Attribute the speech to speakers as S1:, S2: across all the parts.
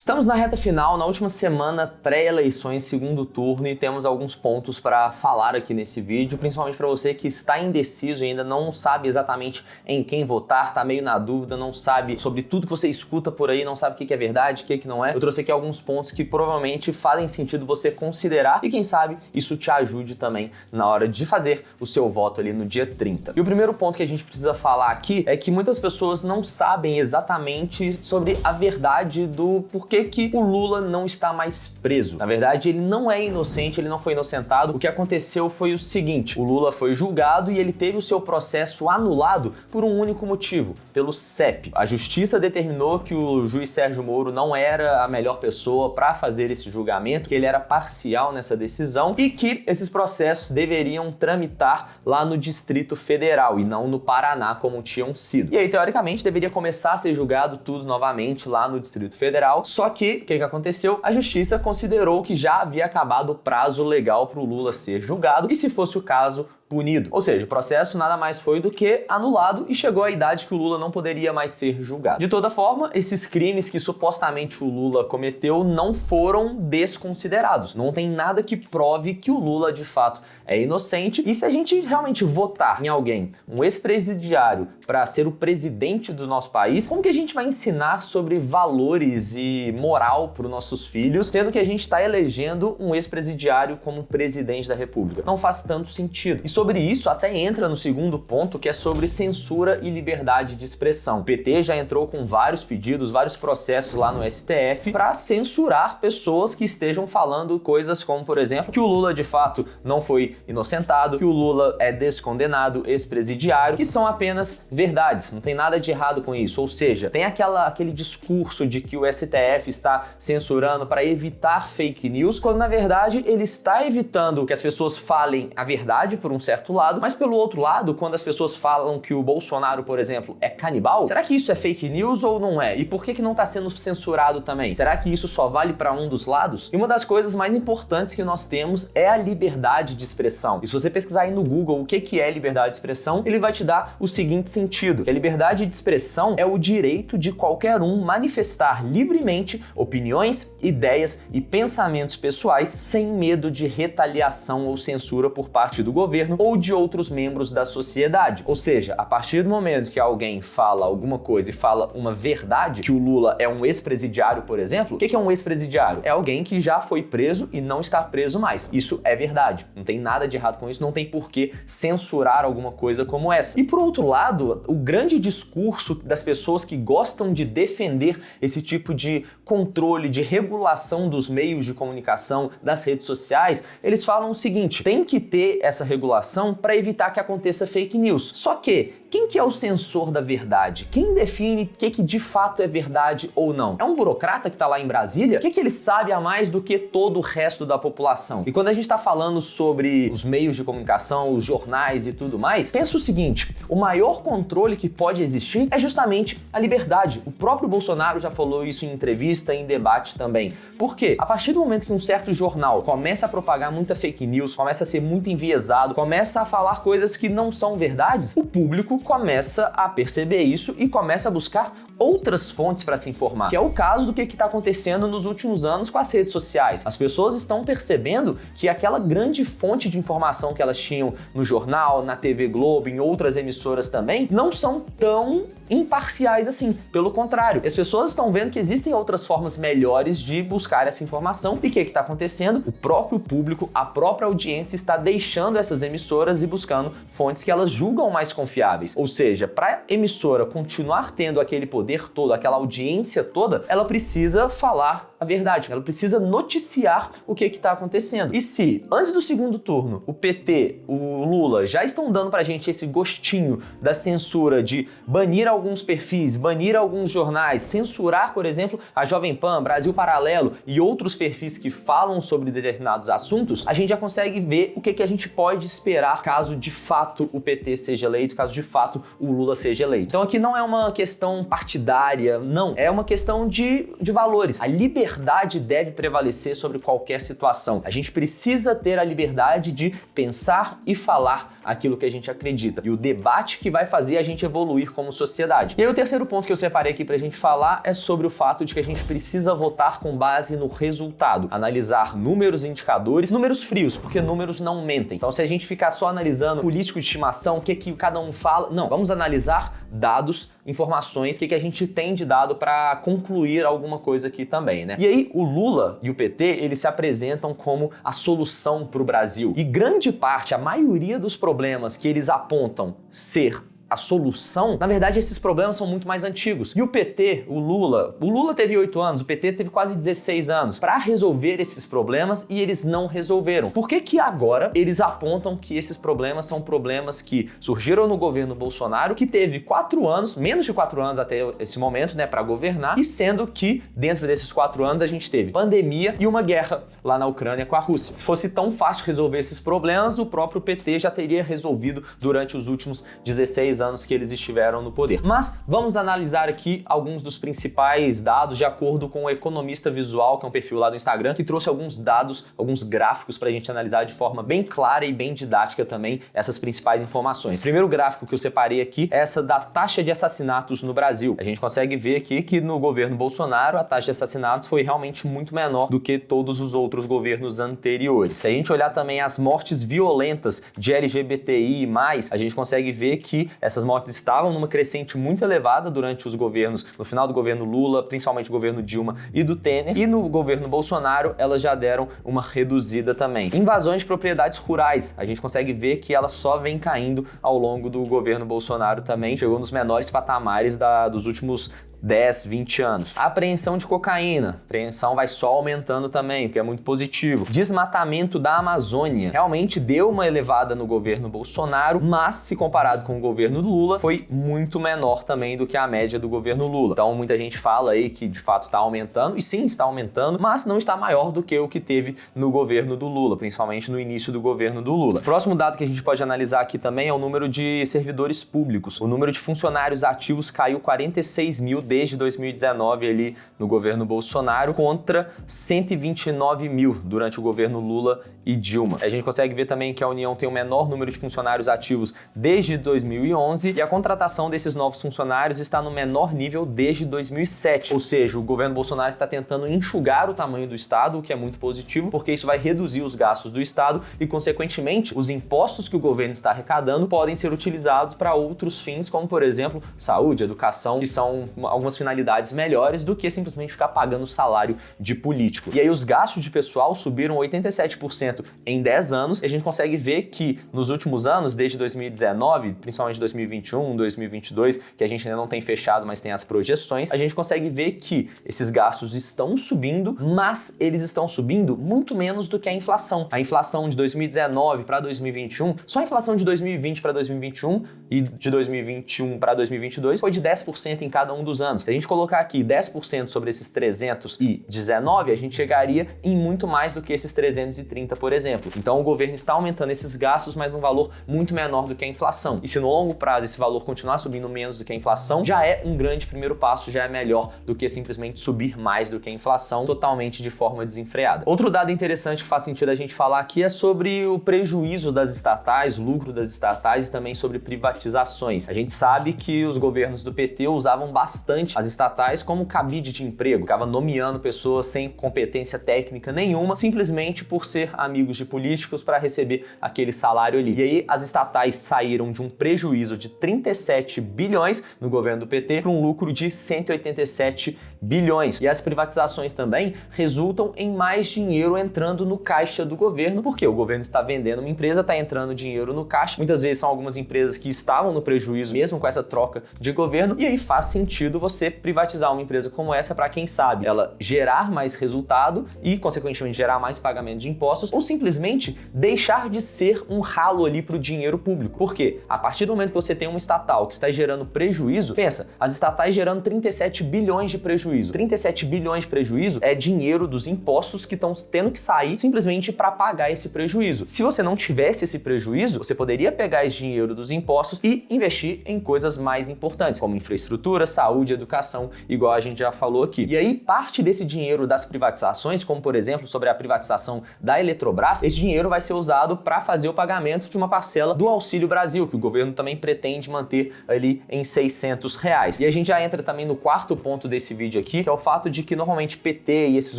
S1: Estamos na reta final, na última semana pré-eleições, segundo turno, e temos alguns pontos para falar aqui nesse vídeo, principalmente para você que está indeciso e ainda não sabe exatamente em quem votar, está meio na dúvida, não sabe sobre tudo que você escuta por aí, não sabe o que é verdade, o que não é. Eu trouxe aqui alguns pontos que provavelmente fazem sentido você considerar e quem sabe isso te ajude também na hora de fazer o seu voto ali no dia 30. E o primeiro ponto que a gente precisa falar aqui é que muitas pessoas não sabem exatamente sobre a verdade do porquê que o Lula não está mais preso. Na verdade, ele não é inocente, ele não foi inocentado. O que aconteceu foi o seguinte: o Lula foi julgado e ele teve o seu processo anulado por um único motivo, pelo CEP. A justiça determinou que o juiz Sérgio Moro não era a melhor pessoa para fazer esse julgamento, que ele era parcial nessa decisão e que esses processos deveriam tramitar lá no Distrito Federal e não no Paraná como tinham sido. E aí, teoricamente, deveria começar a ser julgado tudo novamente lá no Distrito Federal, só que o que aconteceu? A justiça considerou que já havia acabado o prazo legal para o Lula ser julgado e, se fosse o caso, punido. Ou seja, o processo nada mais foi do que anulado e chegou à idade que o Lula não poderia mais ser julgado. De toda forma, esses crimes que supostamente o Lula cometeu não foram desconsiderados. Não tem nada que prove que o Lula de fato é inocente. E se a gente realmente votar em alguém, um ex-presidiário, para ser o presidente do nosso país, como que a gente vai ensinar sobre valores e moral para os nossos filhos, sendo que a gente está elegendo um ex-presidiário como presidente da República? Não faz tanto sentido. E sobre isso até entra no segundo ponto, que é sobre censura e liberdade de expressão. O PT já entrou com vários pedidos, vários processos lá no STF para censurar pessoas que estejam falando coisas como, por exemplo, que o Lula de fato não foi inocentado, que o Lula é descondenado, ex-presidiário, que são apenas verdades, não tem nada de errado com isso. Ou seja, tem aquele discurso de que o STF está censurando para evitar fake news, quando na verdade ele está evitando que as pessoas falem a verdade por um certo lado, mas pelo outro lado, quando as pessoas falam que o Bolsonaro, por exemplo, é canibal, será que isso é fake news ou não é? E por que não está sendo censurado também? Será que isso só vale para um dos lados? E uma das coisas mais importantes que nós temos é a liberdade de expressão. E se você pesquisar aí no Google o que é liberdade de expressão, ele vai te dar o seguinte sentido: que a liberdade de expressão é o direito de qualquer um manifestar livremente opiniões, ideias e pensamentos pessoais sem medo de retaliação ou censura por parte do governo ou de outros membros da sociedade. Ou seja, a partir do momento que alguém fala alguma coisa e fala uma verdade, que o Lula é um ex-presidiário, por exemplo, o que é um ex-presidiário? É alguém que já foi preso e não está preso mais. Isso é verdade. Não tem nada de errado com isso, não tem por que censurar alguma coisa como essa. E por outro lado, o grande discurso das pessoas que gostam de defender esse tipo de controle, de regulação dos meios de comunicação, das redes sociais, eles falam o seguinte: tem que ter essa regulação para evitar que aconteça fake news. Só que quem que é o censor da verdade? Quem define o que de fato é verdade ou não? É um burocrata que está lá em Brasília? O que ele sabe a mais do que todo o resto da população? E quando a gente está falando sobre os meios de comunicação, os jornais e tudo mais, pensa o seguinte: o maior controle que pode existir é justamente a liberdade. O próprio Bolsonaro já falou isso em entrevista, em debate também. Por quê? A partir do momento que um certo jornal começa a propagar muita fake news, começa a ser muito enviesado, começa a falar coisas que não são verdades, o público começa a perceber isso e começa a buscar outras fontes para se informar, que é o caso do que está acontecendo nos últimos anos com as redes sociais. As pessoas estão percebendo que aquela grande fonte de informação que elas tinham no jornal, na TV Globo, em outras emissoras também, não são tão imparciais assim. Pelo contrário, as pessoas estão vendo que existem outras formas melhores de buscar essa informação. E o que está acontecendo? O próprio público, a própria audiência está deixando essas emissoras e buscando fontes que elas julgam mais confiáveis. Ou seja, para a emissora continuar tendo aquele poder todo, aquela audiência toda, ela precisa falar a verdade, ela precisa noticiar o que está acontecendo. E se, antes do segundo turno, o PT, o Lula, já estão dando pra gente esse gostinho da censura de banir alguns perfis, banir alguns jornais, censurar, por exemplo, a Jovem Pan, Brasil Paralelo e outros perfis que falam sobre determinados assuntos, a gente já consegue ver o que a gente pode esperar caso de fato o PT seja eleito, caso de fato o Lula seja eleito. Então aqui não é uma questão partidária partidária, não. É uma questão de valores. A liberdade deve prevalecer sobre qualquer situação. A gente precisa ter a liberdade de pensar e falar aquilo que a gente acredita. E o debate que vai fazer a gente evoluir como sociedade. E aí o terceiro ponto que eu separei aqui pra gente falar é sobre o fato de que a gente precisa votar com base no resultado. Analisar números e indicadores, números frios, porque números não mentem. Então se a gente ficar só analisando político de estimação, o que cada um fala, não. Vamos analisar dados, informações, o que a gente tem de dado para concluir alguma coisa aqui também, né? E aí o Lula e o PT, eles se apresentam como a solução para o Brasil. E grande parte, a maioria dos problemas que eles apontam ser a solução, na verdade esses problemas são muito mais antigos. E o PT, o Lula teve 8 anos, o PT teve quase 16 anos para resolver esses problemas e eles não resolveram. Por que agora eles apontam que esses problemas são problemas que surgiram no governo Bolsonaro, que teve 4 anos, menos de 4 anos até esse momento, né, para governar, e sendo que dentro desses 4 anos a gente teve pandemia e uma guerra lá na Ucrânia com a Rússia. Se fosse tão fácil resolver esses problemas, o próprio PT já teria resolvido durante os últimos 16 anos que eles estiveram no poder. Mas vamos analisar aqui alguns dos principais dados de acordo com o Economista Visual, que é um perfil lá do Instagram, que trouxe alguns dados, alguns gráficos pra gente analisar de forma bem clara e bem didática também essas principais informações. O primeiro gráfico que eu separei aqui é essa da taxa de assassinatos no Brasil. A gente consegue ver aqui que no governo Bolsonaro a taxa de assassinatos foi realmente muito menor do que todos os outros governos anteriores. Se a gente olhar também as mortes violentas de LGBTI+, a gente consegue ver que essas mortes estavam numa crescente muito elevada durante os governos, no final do governo Lula, principalmente o governo Dilma e do Temer, e no governo Bolsonaro elas já deram uma reduzida também. Invasões de propriedades rurais, a gente consegue ver que ela só vem caindo ao longo do governo Bolsonaro também, chegou nos menores patamares dos últimos 10, 20 anos. A apreensão de cocaína, a apreensão vai só aumentando também, o que é muito positivo. Desmatamento da Amazônia, realmente deu uma elevada no governo Bolsonaro, mas se comparado com o governo Lula, foi muito menor também do que a média do governo Lula. Então muita gente fala aí que de fato está aumentando, e sim, está aumentando, mas não está maior do que o que teve no governo do Lula, principalmente no início do governo do Lula. O próximo dado que a gente pode analisar aqui também é o número de servidores públicos. O número de funcionários ativos caiu 46 mil desde 2019 ali no governo Bolsonaro, contra 129 mil durante o governo Lula e Dilma. A gente consegue ver também que a União tem o menor número de funcionários ativos desde 2011 e a contratação desses novos funcionários está no menor nível desde 2007. Ou seja, o governo Bolsonaro está tentando enxugar o tamanho do Estado, o que é muito positivo, porque isso vai reduzir os gastos do Estado e, consequentemente, os impostos que o governo está arrecadando podem ser utilizados para outros fins, como, por exemplo, saúde, educação, que são algumas finalidades melhores do que simplesmente ficar pagando salário de político. E aí os gastos de pessoal subiram 87% em 10 anos, e a gente consegue ver que nos últimos anos, desde 2019, principalmente 2021, 2022, que a gente ainda não tem fechado, mas tem as projeções, a gente consegue ver que esses gastos estão subindo, mas eles estão subindo muito menos do que a inflação. A inflação de 2019 para 2021, só a inflação de 2020 para 2021 e de 2021 para 2022 foi de 10% em cada um dos anos. Se a gente colocar aqui 10% sobre esses 319, a gente chegaria em muito mais do que esses 330, por exemplo. Então o governo está aumentando esses gastos, mas num valor muito menor do que a inflação. E se no longo prazo esse valor continuar subindo menos do que a inflação, já é um grande primeiro passo, já é melhor do que simplesmente subir mais do que a inflação, totalmente de forma desenfreada. Outro dado interessante que faz sentido a gente falar aqui é sobre o prejuízo das estatais, lucro das estatais, e também sobre privatizações. A gente sabe que os governos do PT usavam bastante as estatais como cabide de emprego, ficava nomeando pessoas sem competência técnica nenhuma, simplesmente por ser amigos de políticos para receber aquele salário ali. E aí as estatais saíram de um prejuízo de 37 bilhões no governo do PT para um lucro de 187 bilhões. E as privatizações também resultam em mais dinheiro entrando no caixa do governo, porque o governo está vendendo uma empresa, está entrando dinheiro no caixa. Muitas vezes são algumas empresas que estavam no prejuízo mesmo com essa troca de governo, e aí faz sentido você privatizar uma empresa como essa para, quem sabe, ela gerar mais resultado e, consequentemente, gerar mais pagamento de impostos, ou simplesmente deixar de ser um ralo ali para o dinheiro público. Porque a partir do momento que você tem uma estatal que está gerando prejuízo, pensa, as estatais gerando 37 bilhões de prejuízo prejuízo. 37 bilhões de prejuízo é dinheiro dos impostos que estão tendo que sair simplesmente para pagar esse prejuízo. Se você não tivesse esse prejuízo, você poderia pegar esse dinheiro dos impostos e investir em coisas mais importantes, como infraestrutura, saúde, educação, igual a gente já falou aqui. E aí, parte desse dinheiro das privatizações, como por exemplo sobre a privatização da Eletrobras, esse dinheiro vai ser usado para fazer o pagamento de uma parcela do Auxílio Brasil, que o governo também pretende manter ali em R$600. E a gente já entra também no quarto ponto desse vídeo aqui, que é o fato de que normalmente PT e esses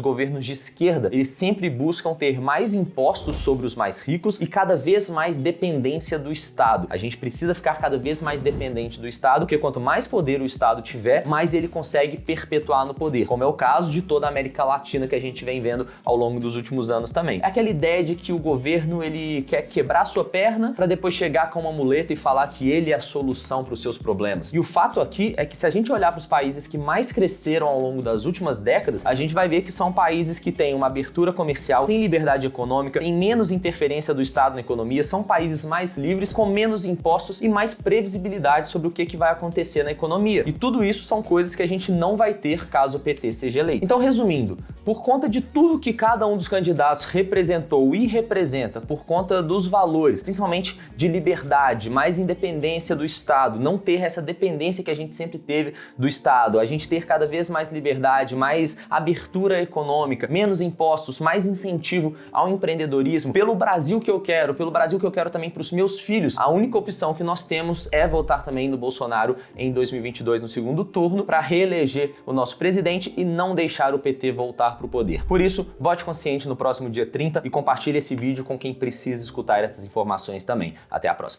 S1: governos de esquerda, eles sempre buscam ter mais impostos sobre os mais ricos e cada vez mais dependência do Estado. A gente precisa ficar cada vez mais dependente do Estado, porque quanto mais poder o Estado tiver, mais ele consegue perpetuar no poder, como é o caso de toda a América Latina que a gente vem vendo ao longo dos últimos anos também. É aquela ideia de que o governo ele quer quebrar sua perna para depois chegar com uma muleta e falar que ele é a solução para os seus problemas. E o fato aqui é que se a gente olhar para os países que mais cresceram ao longo das últimas décadas, a gente vai ver que são países que têm uma abertura comercial, têm liberdade econômica, têm menos interferência do Estado na economia, são países mais livres, com menos impostos e mais previsibilidade sobre o que vai acontecer na economia. E tudo isso são coisas que a gente não vai ter caso o PT seja eleito. Então, resumindo, por conta de tudo que cada um dos candidatos representou e representa, por conta dos valores, principalmente de liberdade, mais independência do Estado, não ter essa dependência que a gente sempre teve do Estado, a gente ter cada vez mais liberdade, mais abertura econômica, menos impostos, mais incentivo ao empreendedorismo, pelo Brasil que eu quero, pelo Brasil que eu quero também para os meus filhos, a única opção que nós temos é votar também no Bolsonaro em 2022 no segundo turno para reeleger o nosso presidente e não deixar o PT voltar para o poder. Por isso, vote consciente no próximo dia 30 e compartilhe esse vídeo com quem precisa escutar essas informações também. Até a próxima.